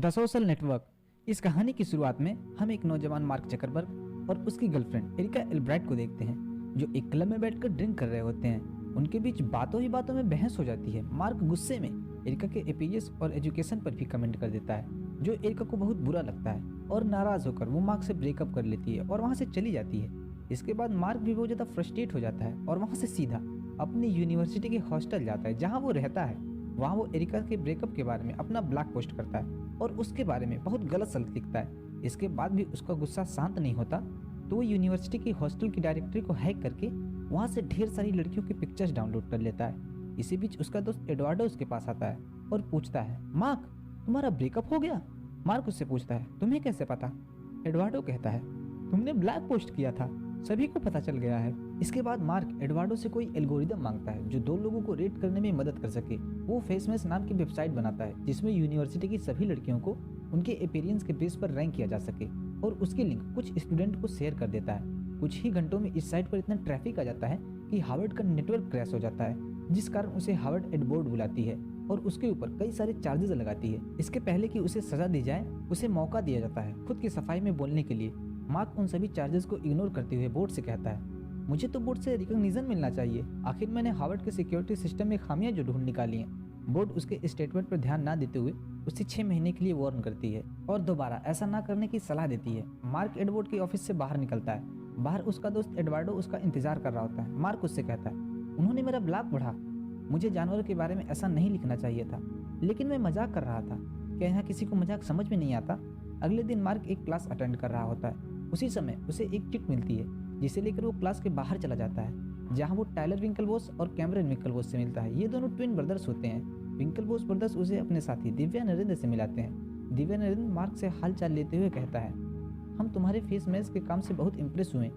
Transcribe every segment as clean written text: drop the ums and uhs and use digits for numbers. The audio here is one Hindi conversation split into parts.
The social network. इस कहानी की शुरुआत में हम एक नौजवान मार्क जकरबर्ग और उसकी गर्लफ्रेंड एरिका एल्ब्राइट को देखते हैं, जो एक क्लब में बैठकर ड्रिंक कर रहे होते हैं। उनके बीच बातों ही बातों में बहस हो जाती है। मार्क गुस्से में एरिका के अपीयरेंस और एजुकेशन पर भी कमेंट कर देता है, जो एरिका को बहुत बुरा लगता है और नाराज होकर वो मार्क से ब्रेकअप कर लेती है और वहाँ से चली जाती है। इसके बाद मार्क भी बहुत ज़्यादा फ्रस्ट्रेट हो जाता है और वहाँ से सीधा अपनी यूनिवर्सिटी के हॉस्टल जाता है जहाँ वो रहता है। वहाँ वो एरिका के ब्रेकअप के बारे में अपना ब्लॉग पोस्ट करता है और उसके बारे में बहुत गलत सल्ट लिखता है। इसके बाद भी उसका गुस्सा शांत नहीं होता, तो वो यूनिवर्सिटी की हॉस्टल की डायरेक्टरी को हैक करके वहाँ से ढेर सारी लड़कियों की पिक्चर्स डाउनलोड कर लेता है। इसी बीच उसका दोस्त एडवार्डो उसके पास आता है और पूछता है, मार्क तुम्हारा ब्रेकअप हो गया? मार्क उससे पूछता है, तुम्हें कैसे पता? एडवार्डो कहता है, तुमने ब्लॉग पोस्ट किया था, सभी को पता चल गया है। इसके बाद मार्क एडवार्डो से कोई एल्गोरिदम मांगता है जो दो लोगों को रेट करने में मदद कर सके। वो फेसमैश नाम की वेबसाइट बनाता है जिसमें यूनिवर्सिटी की सभी लड़कियों को उनके अपीयरेंस के बेस पर रैंक किया जा सके, और उसकी लिंक कुछ स्टूडेंट को शेयर कर देता है। कुछ ही घंटों में इस साइट पर इतना ट्रैफिक आ जाता है कि हार्वर्ड का नेटवर्क क्रैश हो जाता है, जिस कारण उसे हार्वर्ड एड बोर्ड बुलाती है और उसके ऊपर कई सारे चार्जेस लगाती है। इसके पहले कि उसे सजा दी जाए, उसे मौका दिया जाता है खुद की सफाई में बोलने के लिए। मार्क उन सभी चार्जेस को इग्नोर करते हुए बोर्ड से कहता है, मुझे तो बोर्ड से रिकॉग्निशन मिलना चाहिए, आखिर मैंने हार्वर्ड के सिक्योरिटी सिस्टम में खामियां जो ढूंढ निकाली हैं। बोर्ड उसके स्टेटमेंट पर ध्यान न देते हुए उसे 6 महीने के लिए वार्न करती है और दोबारा ऐसा ना करने की सलाह देती है। मार्क एडवर्ड के ऑफिस से बाहर निकलता है। बाहर उसका दोस्त एडवार्डो उसका इंतजार कर रहा होता है। मार्क उससे कहता है, उन्होंने मेरा ब्लॉग पढ़ा, मुझे जानवरों के बारे में ऐसा नहीं लिखना चाहिए था, लेकिन मैं मजाक कर रहा था। क्या यहाँ किसी को मजाक समझ में नहीं आता? अगले दिन मार्क एक क्लास अटेंड कर रहा होता है। उसी समय उसे एक चिट मिलती है जिसे लेकर वो क्लास के बाहर चला जाता है, जहाँ वो टाइलर विंकलवॉस और कैमरन विंकलवॉस से मिलता है। ये दोनों ट्विन ब्रदर्स होते हैं। विंकलवॉस ब्रदर्स उसे अपने साथी दिव्या नरेंद्र से मिलाते हैं। दिव्या नरेंद्र मार्क से हाल चाल लेते हुए कहता है, हम तुम्हारे फेस मैस्क के काम से बहुत इम्प्रेस हुए,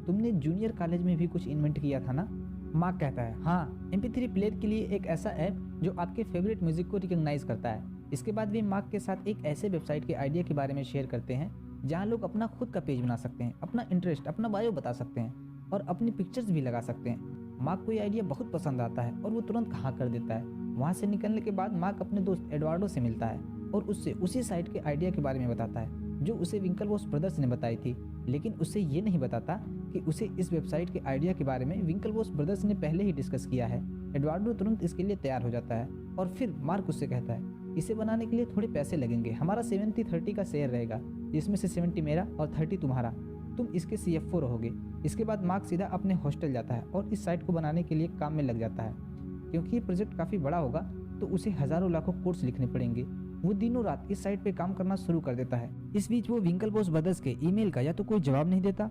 तुमने जूनियर कॉलेज में भी कुछ इन्वेंट किया था ना? मार्क कहता है, हाँ, MP3 प्लेयर के लिए एक ऐसा ऐप जो आपके फेवरेट म्यूजिक को रिकॉग्नाइज करता है। इसके बाद भी मार्क के साथ एक ऐसे वेबसाइट के आइडिया के बारे में शेयर करते हैं जहाँ लोग अपना खुद का पेज बना सकते हैं, अपना इंटरेस्ट, अपना बायो बता सकते हैं और अपनी पिक्चर्स भी लगा सकते हैं। मार्क को ये आइडिया बहुत पसंद आता है और वो तुरंत हाँ कर देता है। वहाँ से निकलने के बाद मार्क अपने दोस्त एडवार्डो से मिलता है और उससे उसी साइट के आइडिया के बारे में बताता है जो उसे विंकलवॉस ब्रदर्स ने बताई थी, लेकिन उसे ये नहीं बताता कि उसे इस वेबसाइट के आइडिया के बारे में विंकलवॉस ब्रदर्स ने पहले ही डिस्कस किया है। एडवार्डो तुरंत इसके लिए तैयार हो जाता है और फिर मार्क उससे कहता है, इसे बनाने के लिए थोड़े पैसे लगेंगे, हमारा 70-30 का शेयर रहेगा, जिसमें से 70 मेरा और 30 तुम्हारा, तुम इसके CFO रहोगे। इसके बाद मार्क सीधा अपने हॉस्टल जाता है और इस साइट को बनाने के लिए काम में लग जाता है। क्योंकि ये प्रोजेक्ट काफ़ी बड़ा होगा तो उसे हज़ारों लाखों कोड्स लिखने पड़ेंगे। वो दिनों रात इस साइट पे काम करना शुरू कर देता है। इस बीच वो विंकलवॉस ब्रदर्स के ईमेल का या तो कोई जवाब नहीं देता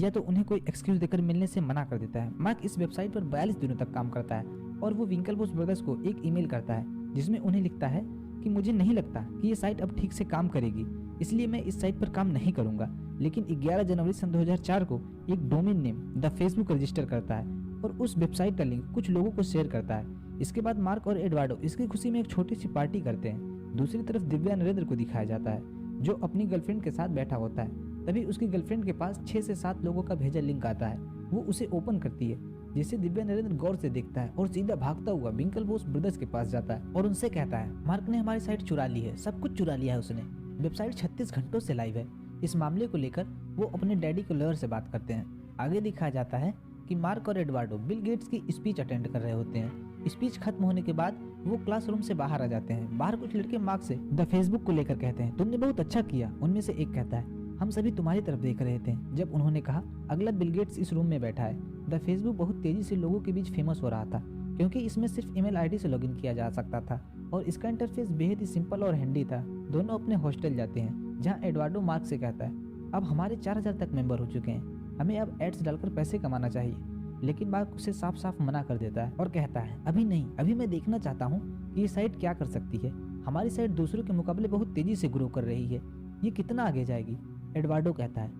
या तो उन्हें कोई एक्सक्यूज देकर मिलने से मना कर देता है। मार्क इस वेबसाइट पर 42 दिनों तक काम करता है और वो विंकलवॉस ब्रदर्स को एक ईमेल करता है जिसमें उन्हें लिखता है कि मुझे नहीं लगता कि ये साइट अब ठीक से काम करेगी, इसलिए मैं इस साइट पर काम नहीं करूंगा। लेकिन 11 जनवरी सन 2004 को एक domain name the Facebook register करता है और उस वेबसाइट का लिंक कुछ लोगों को शेयर करता है। इसके बाद मार्क और एडवार्डो इसकी खुशी में एक छोटी सी पार्टी करते हैं। दूसरी तरफ दिव्या नरेंद्र को दिखाया जाता है जो अपनी गर्लफ्रेंड के साथ बैठा होता है। तभी उसकी गर्लफ्रेंड के पास 6 से 7 लोगों का भेजा लिंक आता है। वो उसे ओपन करती है, जिसे दिव्या नरेंद्र गौर से देखता है और सीधा भागता हुआ विंकलवॉस ब्रदर्स के पास जाता है और उनसे कहता है, मार्क ने हमारी साइट चुरा ली है, सब कुछ चुरा लिया है उसने। वेबसाइट 36 घंटों से लाइव है। इस मामले को लेकर वो अपने डैडी के लॉयर से बात करते हैं। आगे दिखाया जाता है कि मार्क और एडवार्डो बिल गेट्स की स्पीच अटेंड कर रहे होते हैं। स्पीच खत्म होने के बाद वो क्लासरूम से बाहर आ जाते हैं। बाहर कुछ लड़के मार्क से द फेसबुक को लेकर कहते हैं, तुमने बहुत अच्छा किया। उनमें से एक कहता है, हम सभी तुम्हारी तरफ देख रहे थे जब उन्होंने कहा अगला बिल गेट्स इस रूम में बैठा है। द फेसबुक बहुत तेजी से लोगों के बीच फेमस हो रहा था क्योंकि इसमें सिर्फ ईमेल आईडी से लॉगिन किया जा सकता था और इसका इंटरफेस बेहद ही सिंपल और हैंडी था। दोनों अपने हॉस्टल जाते हैं जहां एडवार्डो मार्क से कहता है, अब हमारे 4000 तक मेंबर हो चुके हैं, हमें अब एड्स डालकर पैसे कमाना चाहिए। लेकिन मार्क उसे साफ साफ मना कर देता है और कहता है, अभी नहीं, अभी मैं देखना चाहता हूँ कि ये साइट क्या कर सकती है। हमारी साइट दूसरों के मुकाबले बहुत तेजी से ग्रो कर रही है, ये कितना आगे जाएगी? एडवार्डो कहता है,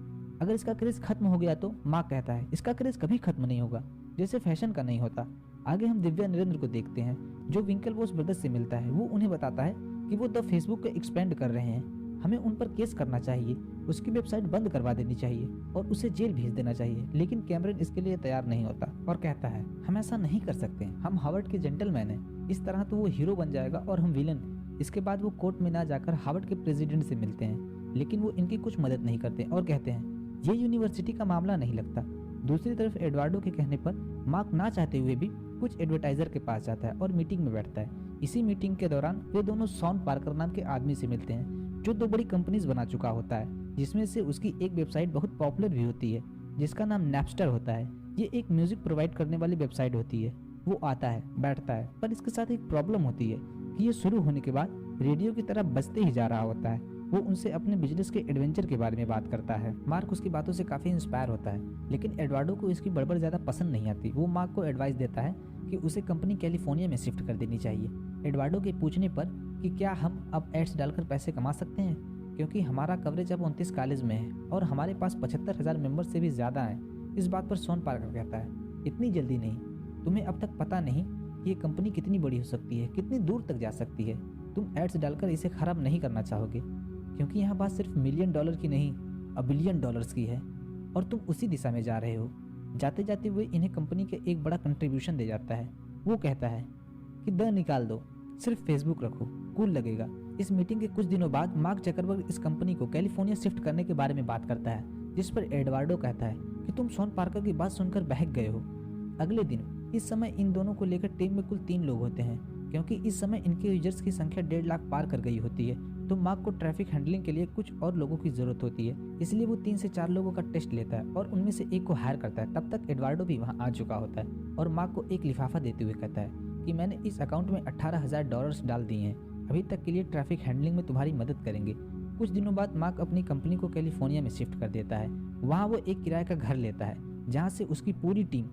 अगर इसका क्रेज खत्म हो गया तो? मार्क कहता है, इसका क्रेज कभी खत्म नहीं होगा, जैसे फैशन का नहीं होता। आगे हम दिव्या नरेंद्र को देखते हैं जो विंकलवॉस ब्रदर्स से मिलता है। वो उन्हें बताता है कि वो द फेसबुक को एक्सपेंड कर रहे हैं, हमें उन पर केस करना चाहिए, उसकी वेबसाइट बंद करवा देनी चाहिए और उसे जेल भेज देना चाहिए। लेकिन कैमरन इसके लिए तैयार नहीं होता और कहता है, हम ऐसा नहीं कर सकते, हम हार्वर्ड के जेंटलमैन हैं, इस तरह तो वो हीरो बन जाएगा और हम विलन। इसके बाद वो कोर्ट में ना जाकर हार्वर्ड के प्रेसिडेंट से मिलते हैं, लेकिन वो इनकी कुछ मदद नहीं करते और कहते हैं ये यूनिवर्सिटी का मामला नहीं लगता। दूसरी तरफ एडवार्डो के कहने पर मार्क ना चाहते हुए भी कुछ एडवर्टाइजर के पास जाता है और मीटिंग में बैठता है। इसी मीटिंग के दौरान वे दोनों शॉन पार्कर नाम के आदमी से मिलते हैं, जो 2 बड़ी कंपनीज बना चुका होता है, जिसमें से उसकी एक वेबसाइट बहुत पॉपुलर भी होती है जिसका नाम नैपस्टर होता है। ये एक म्यूजिक प्रोवाइड करने वाली वेबसाइट होती है। वो आता है, बैठता है, पर इसके साथ एक प्रॉब्लम होती है कि ये शुरू होने के बाद रेडियो की तरह बजते ही जा रहा होता है। वो उनसे अपने बिजनेस के एडवेंचर के बारे में बात करता है। मार्क उसकी बातों से काफी इंस्पायर होता है, लेकिन एडवार्डो को इसकी बड़बड़ ज्यादा पसंद नहीं आती। वो मार्क को एडवाइस देता है कि उसे कंपनी कैलिफोर्निया में शिफ्ट कर देनी चाहिए। एडवार्डो के पूछने पर कि क्या हम अब एड्स डालकर पैसे कमा सकते हैं, क्योंकि हमारा कवरेज अब 29 कॉलेज में है और हमारे पास 75,000 मेंबर से भी ज़्यादा हैं। इस बात पर शॉन पार्कर कहता है इतनी जल्दी नहीं, तुम्हें अब तक पता नहीं कि ये कंपनी कितनी बड़ी हो सकती है, कितनी दूर तक जा सकती है। तुम एड्स डालकर इसे ख़राब नहीं करना चाहोगे, क्योंकि यहाँ बात सिर्फ $1 मिलियन की नहीं, $1 बिलियन की है और तुम उसी दिशा में जा रहे हो। जाते जाते हुए इन्हें कंपनी के एक बड़ा कंट्रीब्यूशन दे जाता है। वो कहता है कि द निकाल दो, सिर्फ फेसबुक रखो, कूल लगेगा। इस मीटिंग के कुछ दिनों बाद मार्क जकरबर्ग इस कंपनी को कैलिफोर्निया शिफ्ट करने के बारे में बात करता है, जिस पर एडवार्डो कहता है कि तुम शॉन पार्कर की बात सुनकर बहक गए हो। अगले दिन इस समय इन दोनों को लेकर टीम में कुल 3 लोग होते हैं, क्योंकि इस समय इनके यूजर्स की संख्या 1.5 लाख पार कर गई होती है। तो मार्क को ट्रैफिक हैंडलिंग के लिए कुछ और लोगों की जरूरत होती है, इसलिए वो 3 से 4 लोगों का टेस्ट लेता है और उनमें से एक को हायर करता है। तब तक एडवार्डो भी वहाँ आ चुका होता है और मार्क को एक लिफाफा देते हुए कहता है कि मैंने इस अकाउंट में $18,000 डाल दिए हैं, अभी तक के लिए ट्रैफिक हैंडलिंग में तुम्हारी मदद करेंगे। कुछ दिनों बाद मार्क अपनी कंपनी को कैलिफोर्निया में शिफ्ट कर देता है। वहाँ वो एक किराए का घर लेता है, जहाँ से उसकी पूरी टीम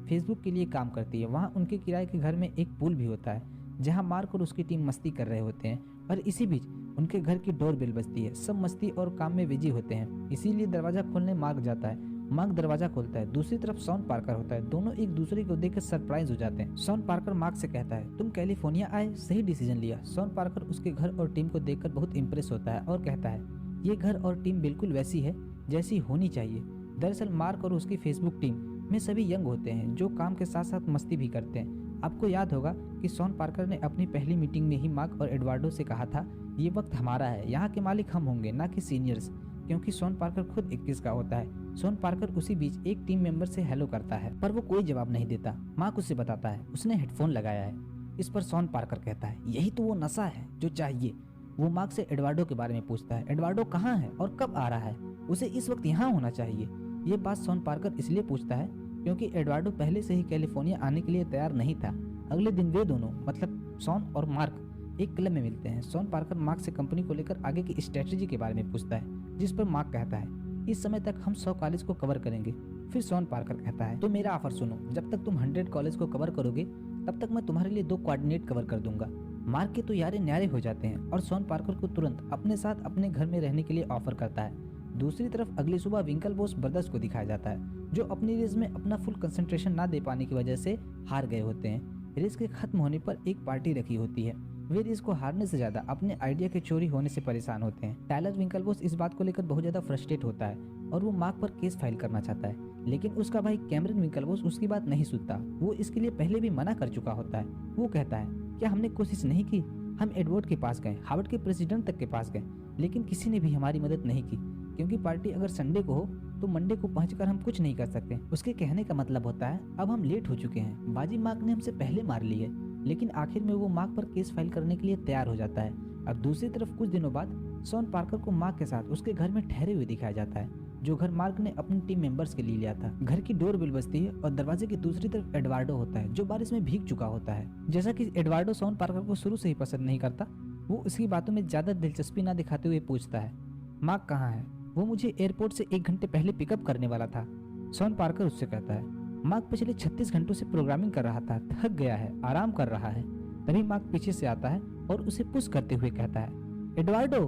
फेसबुक के लिए काम करती है। वहाँ उनके किराए के घर में एक पूल भी होता है, जहाँ मार्क और उसकी टीम मस्ती कर रहे होते हैं और इसी बीच उनके घर की डोर बेल बजती है। सब मस्ती और काम में बिजी होते हैं, इसीलिए दरवाजा खोलने मार्क जाता है। मार्क दरवाजा खोलता है, दूसरी तरफ शॉन पार्कर होता है। दोनों एक दूसरे को देखकर सरप्राइज हो जाते हैं। शॉन पार्कर मार्क से कहता है तुम कैलिफोर्निया आए, सही डिसीजन लिया। शॉन पार्कर उसके घर और टीम को देखकर बहुत इंप्रेस होता है और कहता है ये घर और टीम बिल्कुल वैसी है जैसी होनी चाहिए। दरअसल मार्क और उसकी फेसबुक टीम में सभी यंग होते हैं, जो काम के साथ साथ मस्ती भी करते हैं। आपको याद होगा कि शॉन पार्कर ने अपनी पहली मीटिंग में ही मार्क और एडवार्डो से कहा था ये वक्त हमारा है, यहाँ के मालिक हम होंगे, ना कि सीनियर्स, क्योंकि शॉन पार्कर खुद 21 का होता है। शॉन पार्कर उसी बीच एक टीम मेंबर से हेलो करता है, पर वो कोई जवाब नहीं देता। मार्क उसे बताता है उसने हेडफोन लगाया है। इस पर शॉन पार्कर कहता है यही तो वो नशा है जो चाहिए। वो मार्क से एडवार्डो के बारे में पूछता है, एडवार्डो कहाँ है और कब आ रहा है, उसे इस वक्त यहाँ होना चाहिए। ये बात शॉन पार्कर इसलिए पूछता है क्योंकि एडवार्डो पहले से ही कैलिफोर्निया आने के लिए तैयार नहीं था। अगले दिन वे दोनों मतलब शॉन और मार्क एक क्लब में मिलते हैं। शॉन पार्कर मार्क से कंपनी को लेकर आगे की स्ट्रेटजी के बारे में पूछता है, जिस पर मार्क कहता है इस समय तक हम 100 कॉलेज को कवर करेंगे। फिर शॉन पार्कर कहता है तो मेरा ऑफर सुनो, जब तक तुम 100 कॉलेज को कवर करोगे तब तक मैं तुम्हारे लिए 2 कोऑर्डिनेट कवर कर दूंगा। मार्क के तो यारे न्यारे हो जाते हैं और शॉन पार्कर को तुरंत अपने साथ अपने घर में रहने के लिए ऑफर करता है। दूसरी तरफ अगली सुबह विंकलवोस ब्रदर्स को दिखाया जाता है, जो अपनी रेस में अपना फुल कंसंट्रेशन ना दे पाने की वजह से हार गए होते हैं। रेस के खत्म होने पर एक पार्टी रखी होती है। वे रेस को हारने से ज्यादा अपने आइडिया के चोरी होने से परेशान होते हैं। टायलर विंकलवोस इस बात को लेकर बहुत ज्यादा फ्रस्ट्रेट होता है और वो मार्क पर केस फाइल करना चाहता है, लेकिन उसका भाई कैमरन विंकलवोस उसकी बात नहीं सुनता। वो इसके लिए पहले भी मना कर चुका होता है। वो कहता है क्या हमने कोशिश नहीं की? हम एडवर्ड के पास गए, हार्वर्ड के प्रेसिडेंट तक के पास गए, लेकिन किसी ने भी हमारी मदद नहीं की, क्योंकि पार्टी अगर संडे को हो तो मंडे को पहुंचकर हम कुछ नहीं कर सकते। उसके कहने का मतलब होता है अब हम लेट हो चुके हैं, बाजी मार्क ने हमसे पहले मार ली है। लेकिन आखिर में वो मार्क पर केस फाइल करने के लिए तैयार हो जाता है। अब दूसरी तरफ कुछ दिनों बाद शॉन पार्कर को मार्क के साथ उसके घर में ठहरे हुए दिखाया जाता है, जो घर मार्क ने अपनी टीम मेंबर्स के लिए लिया था। घर की डोर बेल बजती है और दरवाजे की दूसरी तरफ एडवार्डो होता है, जो बारिश में भीग चुका होता है। जैसा कि एडवार्डो शॉन पार्कर को शुरू से ही पसंद नहीं करता, वो उसकी बातों में ज्यादा दिलचस्पी न दिखाते हुए पूछता है मार्क कहाँ है? वो मुझे एयरपोर्ट से 1 घंटे पहले पिकअप करने वाला था। शॉन पार्कर उससे कहता है मार्क पिछले 36 घंटों से प्रोग्रामिंग कर रहा था, थक गया है, आराम कर रहा है। तभी मार्क पीछे से आता है और उसे पुश करते हुए कहता है एडवार्डो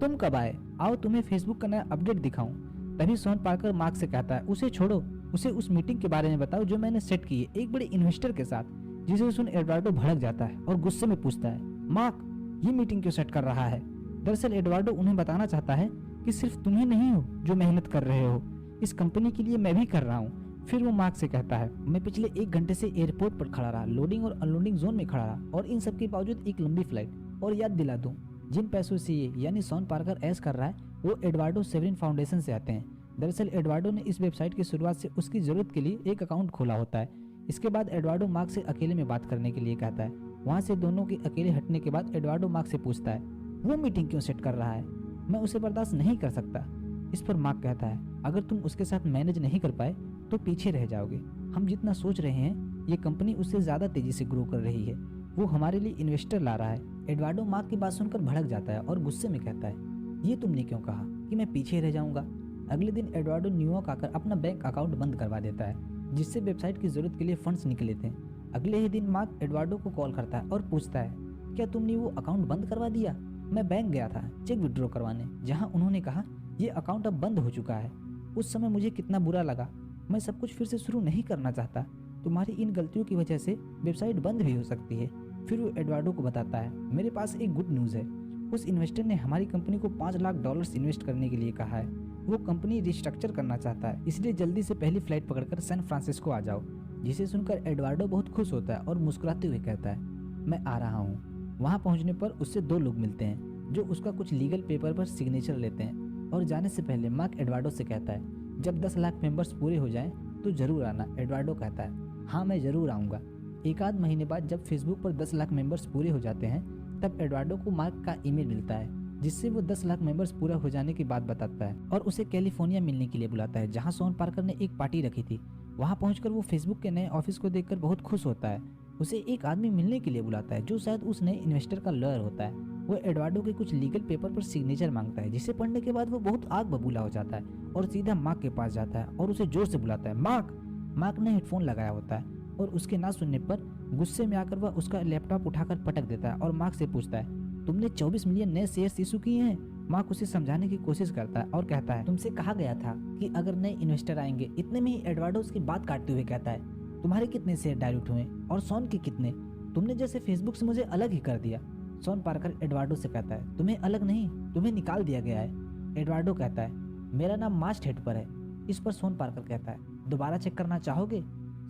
तुम कब आए? आओ तुम्हें फेसबुक का नया अपडेट दिखाऊं। तभी शॉन पार्कर मार्क से कहता है उसे छोड़ो, उसे उस मीटिंग के बारे में बताओ जो मैंने सेट की है एक बड़े इन्वेस्टर के साथ। जिसे सुन एडवार्डो भड़क जाता है और गुस्से में पूछता है मार्क ये मीटिंग क्यों सेट कर रहा है? दरअसल एडवार्डो उन्हें बताना चाहता है कि सिर्फ तुम ही नहीं हो जो मेहनत कर रहे हो, इस कंपनी के लिए मैं भी कर रहा हूँ। फिर वो मार्क से कहता है मैं पिछले 1 घंटे से एयरपोर्ट पर खड़ा रहा, लोडिंग और अनलोडिंग जोन में खड़ा रहा, और इन सब के बावजूद एक लंबी फ्लाइट और याद दिला दूं, जिन पैसों से ये यानी शॉन पार्कर ऐश कर रहा है वो एडवार्डो सेवरिन फाउंडेशन से आते हैं। दरअसल एडवार्डो ने इस वेबसाइट की शुरुआत से उसकी जरूरत के लिए एक अकाउंट खोला होता है। इसके बाद एडवार्डो मार्क से अकेले में बात करने के लिए कहता है। वहाँ से दोनों के अकेले हटने के बाद एडवार्डो मार्क से पूछता है वो मीटिंग क्यों सेट कर रहा है, मैं उसे बर्दाश्त नहीं कर सकता। इस पर मार्क कहता है अगर तुम उसके साथ मैनेज नहीं कर पाए तो पीछे रह जाओगे। हम जितना सोच रहे हैं ये कंपनी उससे ज्यादा तेजी से ग्रो कर रही है, वो हमारे लिए इन्वेस्टर ला रहा है। एडवार्डो मार्क की बात सुनकर भड़क जाता है और गुस्से में कहता है ये तुमने क्यों कहा कि मैं पीछे रह जाऊंगा। अगले दिन एडवार्डो न्यूयॉर्क आकर अपना बैंक अकाउंट बंद करवा देता है, जिससे वेबसाइट की जरूरत के लिए फंड्स निकले थे। अगले ही दिन मार्क एडवार्डो को कॉल करता है और पूछता है क्या तुमने वो अकाउंट बंद करवा दिया। मैं बैंक गया था चेक विड्रॉ करवाने, जहाँ उन्होंने कहा ये अकाउंट अब बंद हो चुका है। उस समय मुझे कितना बुरा लगा, मैं सब कुछ फिर से शुरू नहीं करना चाहता। तुम्हारी इन गलतियों की वजह से वेबसाइट बंद भी हो सकती है। फिर वो एडवार्डो को बताता है मेरे पास एक गुड न्यूज़ है, उस इन्वेस्टर ने हमारी कंपनी को $5 लाख इन्वेस्ट करने के लिए कहा है। वो कंपनी रिस्ट्रक्चर करना चाहता है, इसलिए जल्दी से पहली फ्लाइट पकड़कर सैन फ्रांसिस्को आ जाओ। जिसे सुनकर एडवार्डो बहुत खुश होता है और मुस्कुराते हुए कहता है मैं आ रहा हूँ। वहाँ पहुँचने पर उससे 2 लोग मिलते हैं जो उसका कुछ लीगल पेपर पर सिग्नेचर लेते हैं और जाने से पहले मार्क एडवार्डो से कहता है जब 10 लाख मेंबर्स पूरे हो जाएं तो जरूर आना। एडवार्डो कहता है हाँ मैं जरूर आऊँगा। एक आध महीने बाद जब फेसबुक पर 10 लाख मेंबर्स पूरे हो जाते हैं तब एडवार्डो को मार्क का ईमेल मिलता है जिससे वो 10 लाख मेंबर्स पूरा हो जाने की बात बताता है और उसे कैलिफोर्निया मिलने के लिए बुलाता है, जहाँ शॉन पार्कर ने एक पार्टी रखी थी। वहाँ पहुंचकर वो फेसबुक के नए ऑफिस को देखकर बहुत खुश होता है। उसे एक आदमी मिलने के लिए बुलाता है जो शायद उस नए इन्वेस्टर का लॉयर होता है। वो एडवार्डो के कुछ लीगल पेपर पर सिग्नेचर मांगता है, जिसे पढ़ने के बाद वो बहुत आग बबूला हो जाता है और सीधा मार्क के पास जाता है और उसे जोर से बुलाता है मार्क। मार्क ने हेडफोन लगाया होता है और उसके ना सुनने पर गुस्से में आकर वह उसका लैपटॉप उठाकर पटक देता है और मार्क से पूछता है तुमने 24 मिलियन नए शेयर्स इशू किए हैं। मार्क उसे समझाने की कोशिश करता है और कहता है तुमसे कहा गया था कि अगर नए इन्वेस्टर आएंगे। इतने में ही एडवार्डो उसकी बात काटते हुए कहता है तुम्हारे कितने शेयर डाइल्यूट हुए और शॉन के कितने, तुमने जैसे फेसबुक से मुझे अलग ही कर दिया। शॉन पार्कर एडवार्डो से कहता है तुम्हें अलग नहीं, तुम्हें निकाल दिया गया है। एडवार्डो कहता है मेरा नाम मास्ट हेड पर है। इस पर शॉन पार्कर कहता है दोबारा चेक करना चाहोगे।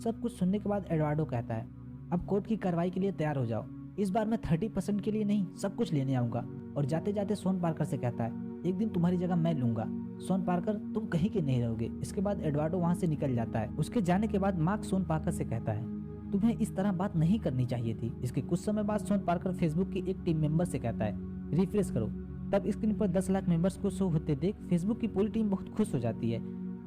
सब कुछ सुनने के बाद एडवार्डो कहता है अब कोर्ट की कार्रवाई के लिए तैयार हो जाओ। इस बार मैं 30% के लिए नहीं सब कुछ लेने आऊंगा। और जाते जाते शॉन पार्कर से कहता है एक दिन तुम्हारी जगह मैं लूंगा। शॉन पार्कर तुम कहीं के नहीं रहोगे। इसके बाद एडवार्डो वहां से निकल जाता है। उसके जाने के बाद मार्क शॉन पार्कर से कहता है तुम्हें इस तरह बात नहीं करनी चाहिए थी। इसके कुछ समय बाद शॉन पार्कर फेसबुक के एक टीम मेंबर से कहता है रिफ्रेश करो। तब स्क्रीन पर 10 लाख मेंबर्स को शो होते देख फेसबुक की पूरी टीम बहुत खुश हो जाती है।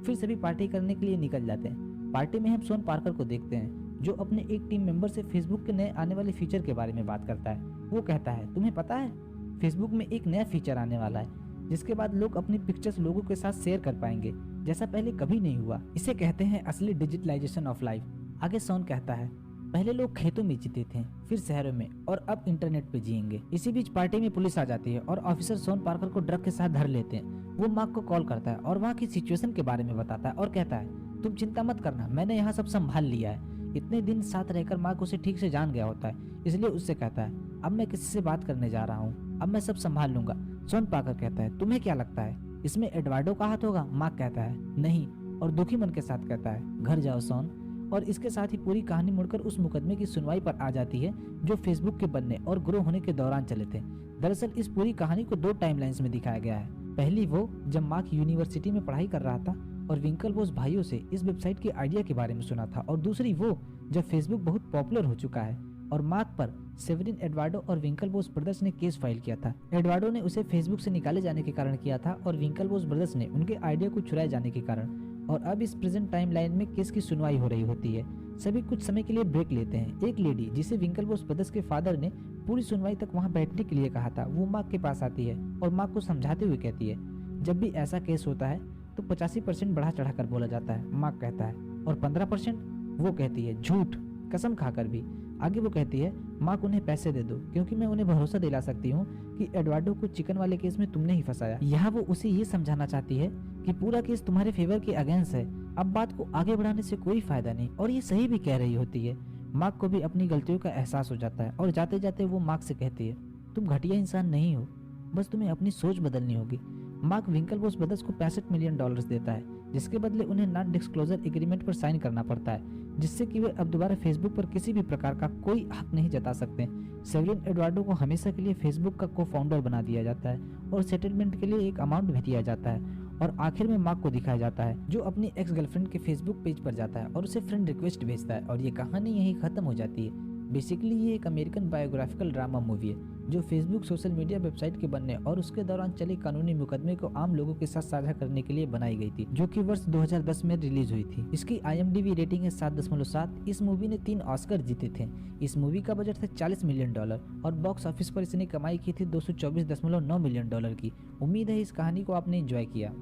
फिर सभी पार्टी करने के लिए निकल जाते हैं। पार्टी में हम शॉन पार्कर को देखते हैं जो अपने एक टीम मेंबर से फेसबुक के नए आने वाले फीचर के बारे में बात करता है। वो कहता है तुम्हें पता है फेसबुक में एक नया फीचर आने वाला है जिसके बाद लोग अपनी पिक्चर्स लोगों के साथ शेयर कर पाएंगे जैसा पहले कभी नहीं हुआ। इसे कहते हैं असली डिजिटलाइजेशन ऑफ लाइफ। आगे शॉन कहता है पहले लोग खेतों में जीते थे, फिर शहरों में और अब इंटरनेट पे जिएंगे। इसी बीच पार्टी में पुलिस आ जाती है और ऑफिसर शॉन पार्कर को ड्रग के साथ धर लेते हैं। वो मार्क को कॉल करता है और वहाँ की सिचुएशन के बारे में बताता है और कहता है तुम चिंता मत करना, मैंने यहाँ सब संभाल लिया है। इतने दिन साथ रहकर मार्क उसे ठीक से जान गया होता है, इसलिए उससे कहता है अब मैं किसी से बात करने जा रहा हूँ, अब मैं सब संभाल लूंगा। शॉन पार्कर कहता है तुम्हें क्या लगता है इसमें एडवार्डो का हाथ होगा। मार्क कहता है नहीं और दुखी मन के साथ कहता है घर जाओ शॉन। और इसके साथ ही पूरी कहानी मुड़कर उस मुकदमे की सुनवाई पर आ जाती है जो फेसबुक के बनने और ग्रो होने के दौरान चले थे। दरअसल इस पूरी कहानी को 2 टाइमलाइंस में दिखाया गया है। पहली वो जब मार्क यूनिवर्सिटी में पढ़ाई कर रहा था और विंकलवॉस भाइयों से इस वेबसाइट के आइडिया के बारे में सुना था, और दूसरी वो जब फेसबुक बहुत पॉपुलर हो चुका है और मार्क पर सेवरिन एडवार्डो और विंकलवॉस ब्रदर्स ने केस फाइल किया था। एडवार्डो ने उसे फेसबुक से निकाले जाने के कारण किया था और विंकलवॉस ब्रदर्स ने उनके आइडिया को चुराए जाने के कारण। और अब इस प्रेजेंट टाइमलाइन में केस की सुनवाई हो रही होती है। सभी कुछ समय के लिए ब्रेक लेते हैं। एक लेडी जिसे विंकलवॉस ब्रदर्स के फादर ने पूरी सुनवाई तक वहां बैठने के लिए कहा था, वो मार्क के पास आती है और मार्क को समझाते हुए कहती है जब भी ऐसा केस होता है तो 85% बढ़ा चढ़ाकर बोला जाता है। मार्क कहता है और 15%? वो कहती है झूठ, कसम खाकर भी। आगे वो कहती है मार्क उन्हें पैसे दे दो क्योंकि मैं उन्हें भरोसा दिला सकती हूँ कि एडवार्डो को चिकन वाले केस में तुमने ही फंसाया। यहाँ वो उसे ये समझाना चाहती है कि पूरा केस तुम्हारे फेवर के अगेंस्ट है, अब बात को आगे बढ़ाने से कोई फायदा नहीं। और ये सही भी कह रही होती है। मार्क को भी अपनी गलतियों का एहसास हो जाता है और जाते जाते वो मार्क से कहती है तुम घटिया इंसान नहीं हो, बस तुम्हें अपनी सोच बदलनी होगी। मार्क विंकलवॉस ब्रदर्स को $65 मिलियन देता है जिसके बदले उन्हें नॉन डिस्क्लोजर एग्रीमेंट पर साइन करना पड़ता है, जिससे कि वे अब दोबारा फेसबुक पर किसी भी प्रकार का कोई हक नहीं जता सकते। सेवरिन एडवार्डो को हमेशा के लिए फेसबुक का को फाउंडर बना दिया जाता है और सेटलमेंट के लिए एक अमाउंट भी दिया जाता है। और आखिर में मार्क को दिखाया जाता है जो अपनी एक्स गर्लफ्रेंड के फेसबुक पेज पर जाता है और उसे फ्रेंड रिक्वेस्ट भेजता है, और ये कहानी यहीं खत्म हो जाती है। बेसिकली ये एक अमेरिकन बायोग्राफिकल ड्रामा मूवी है जो फेसबुक सोशल मीडिया वेबसाइट के बनने और उसके दौरान चले कानूनी मुकदमे को आम लोगों के साथ साझा करने के लिए बनाई गई थी, जो कि वर्ष 2010 में रिलीज हुई थी। इसकी IMDb रेटिंग है 7.7। इस मूवी ने 3 ऑस्कर जीते थे। इस मूवी का बजट था $40 मिलियन और बॉक्स ऑफिस पर इसने कमाई की थी $224.9 मिलियन की। उम्मीद है इस कहानी को आपने एंजॉय किया।